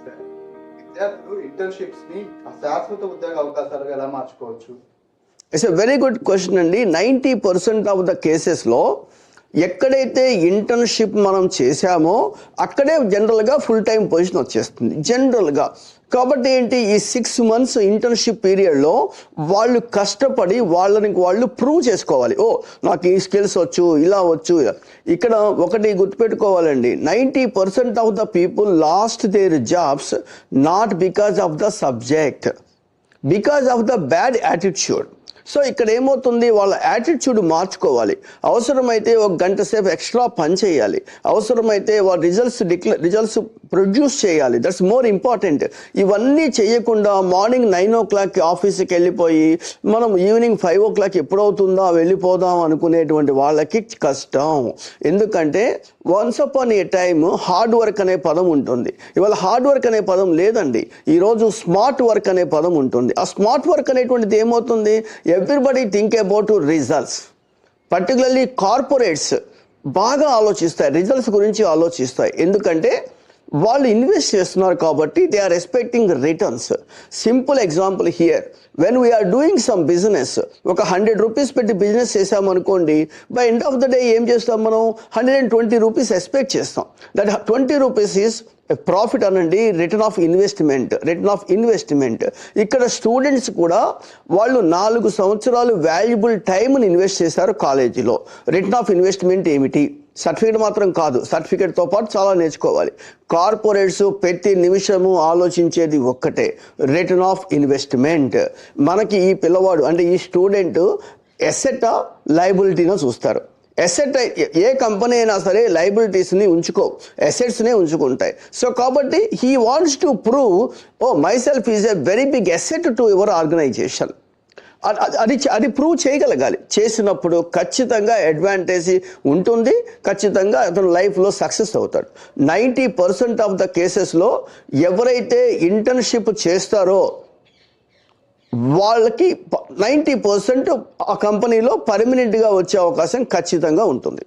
విద్యార్థులు ఇంటర్న్షిప్స్ ని శాశ్వత ఉద్యోగ అవకాశాలుగా ఎలా మార్చుకోవచ్చు? It's a very good question అండి. 90% ఆఫ్ ద కేసెస్లో ఎక్కడైతే ఇంటర్న్షిప్ మనం చేశామో అక్కడే జనరల్గా ఫుల్ టైం పొజిషన్ వచ్చేస్తుంది జనరల్గా. కాబట్టి ఏంటి, ఈ 6 months ఇంటర్న్షిప్ పీరియడ్లో వాళ్ళు కష్టపడి వాళ్ళని వాళ్ళు ప్రూవ్ చేసుకోవాలి. ఓ నాకు ఈ స్కిల్స్ వచ్చు, ఇలా వచ్చు. ఇక్కడ ఒకటి గుర్తుపెట్టుకోవాలండి, 90% of the people last there jobs not because of the subject, because of the bad attitude. So ఇక్కడ ఏమవుతుంది, వాళ్ళ యాటిట్యూడ్ మార్చుకోవాలి. అవసరమైతే 1 గంట సేపు ఎక్స్ట్రా పని చేయాలి, అవసరమైతే వాళ్ళ రిజల్ట్స్ ప్రొడ్యూస్ చేయాలి. That's more important. ఇవన్నీ చేయకుండా మార్నింగ్ 9 o'clock ఆఫీస్కి వెళ్ళిపోయి మనం ఈవినింగ్ 5 o'clock ఎప్పుడవుతుందో వెళ్ళిపోదాం అనుకునేటువంటి వాళ్ళకి కష్టం. ఎందుకంటే వన్స్ అపాన్ ఏ టైమ్ హార్డ్ వర్క్ అనే పదం ఉంటుంది. ఇవాళ హార్డ్ వర్క్ అనే పదం లేదండి, ఈరోజు స్మార్ట్ వర్క్ అనే పదం ఉంటుంది. ఆ స్మార్ట్ వర్క్ అనేటువంటిది ఏమవుతుంది, everybody think about results. Particularly corporates బాగా ఆలోచిస్తాయి, రిజల్ట్స్ గురించి ఆలోచిస్తాయి. ఎందుకంటే వాళ్ళు ఇన్వెస్ట్ చేస్తున్నారు కాబట్టి they are expecting returns. Simple example here, when we are doing some business, ఒక 100 rupees పెట్టి బిజినెస్ చేసామనుకోండి, by end of the day ఏం చేస్తాం మనం, 120 rupees ఎక్స్పెక్ట్ చేస్తాం. దట్ 20 rupees ఈజ్ ప్రాఫిట్ అనండి, రిటర్న్ ఆఫ్ ఇన్వెస్ట్మెంట్. ఇక్కడ స్టూడెంట్స్ కూడా వాళ్ళు 4 సంవత్సరాలు వాల్యుబుల్ టైంని ఇన్వెస్ట్ చేశారు కాలేజీలో. రిటర్న్ ఆఫ్ ఇన్వెస్ట్మెంట్ ఏమిటి, సర్టిఫికేట్ మాత్రం కాదు, సర్టిఫికేట్తో పాటు చాలా నేర్చుకోవాలి. కార్పొరేట్స్ ప్రతి నిమిషము ఆలోచించేది ఒక్కటే, రిటర్న్ ఆఫ్ ఇన్వెస్ట్మెంట్. మనకి ఈ పిల్లవాడు అంటే ఈ స్టూడెంట్ ఎసెటా లయబిలిటీనో చూస్తారు. ఎసెట్ ఏ కంపెనీ అయినా సరే లయబిలిటీస్ని ఎసెట్స్నే ఉంచుకుంటాయి. సో కాబట్టి he wants to prove, oh myself is a very big asset to your organisation. అది ప్రూవ్ చేయగలగాలి. చేసినప్పుడు ఖచ్చితంగా అడ్వాంటేజ్ ఉంటుంది, ఖచ్చితంగా అతను లైఫ్లో సక్సెస్ అవుతాడు. 90% ఆఫ్ ద కేసెస్లో ఎవరైతే ఇంటర్న్షిప్ చేస్తారో వాళ్ళకి 90% ఆ కంపెనీలో పర్మనెంట్గా వచ్చే అవకాశం ఖచ్చితంగా ఉంటుంది.